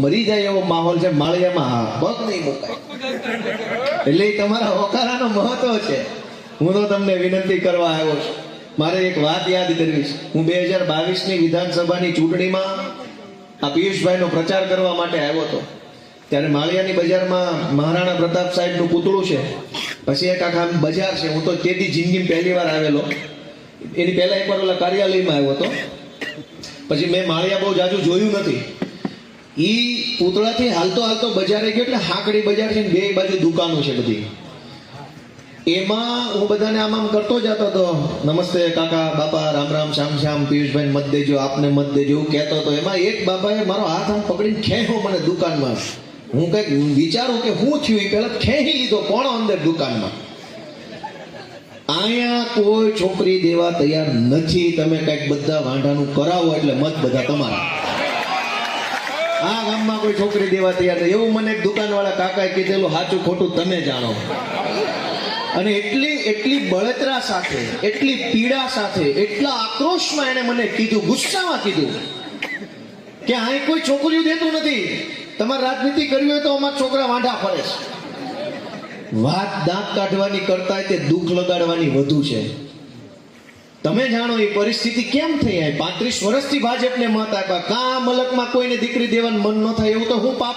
મરી જાય એવો માહોલ છે માળિયામાં, પગ નહીં મુકાય. એટલે એ તમારા હોકારાનો મહત્વ છે. હું તો તમને વિનંતી કરવા આવ્યો છું. મારે એક વાત યાદ કરવી છે. હું 2022ની વિધાનસભાની ચૂંટણીમાં આ પિયુષભાઈનો પ્રચાર કરવા માટે આવ્યો હતો. ત્યારે માળિયાની બજારમાં મહારાણા પ્રતાપ સાહેબનું પૂતળું છે, પછી એક આખા બજાર છે. હું તો તેથી જિંદગીમાં પહેલી વાર આવેલો. એની પહેલા એકવાર ઓલા કાર્યાલયમાં આવ્યો હતો. પછી મેં માળિયા બહુ જાજુ જોયું નથી. ઈ પૂતળાથી હાલતો હાલતો બજારે ગયો, એટલે હાકડી બજાર છે, બે બાજુ દુકાનો છે બધી. એમાં હું બધાને આમ કરતો જતો હતો, નમસ્તે કાકા, બાપા, રામ રામ, શ્યામ શ્યામ, પિયુષભાઈ મત દેજો, આપને મત દેજો, એવું કહેતો હતો. એમાં એક બાપાએ મારો હાથ આમ પકડીને ખેંચ્યો મને દુકાનમાં. હું કઈક વિચારું કે હું થયું, એ પહેલા ખેંચી લીધો કોણો અંદર દુકાનમાં. અહીંયા કોઈ છોકરી દેવા તૈયાર નથી. તમે કઈક બધા વાંઢાનું કરાવો એટલે મત બધા તમારા. આ ગામમાં કોઈ છોકરી દેવા તૈયાર નથી, એવું મને એક દુકાનવાળા કાકાએ કીધેલું. સાચું ખોટું તમે જાણો. અને એટલી બળતરા સાથે, એટલી પીડા સાથે, એટલા આક્રોશમાં એને મને કીધું, ગુસ્સામાં કીધું કે અહીં કોઈ છોકરીઓ દેતું નથી. તમારે રાજનીતિ કરવી હોય તો અમારા છોકરા વાંઢા ફરે છે. વાત દાંત કાઢવાની કરતા તે દુઃખ લગાડવાની વધુ છે. તમે જાણો એ પરિસ્થિતિ કેમ થઈ. 35 વર્ષથી ભાજપને મત આપ્યા, કા મલકમાં કોઈને દીકરી દેવાનું મન ન થાય એવું તો હું પાપ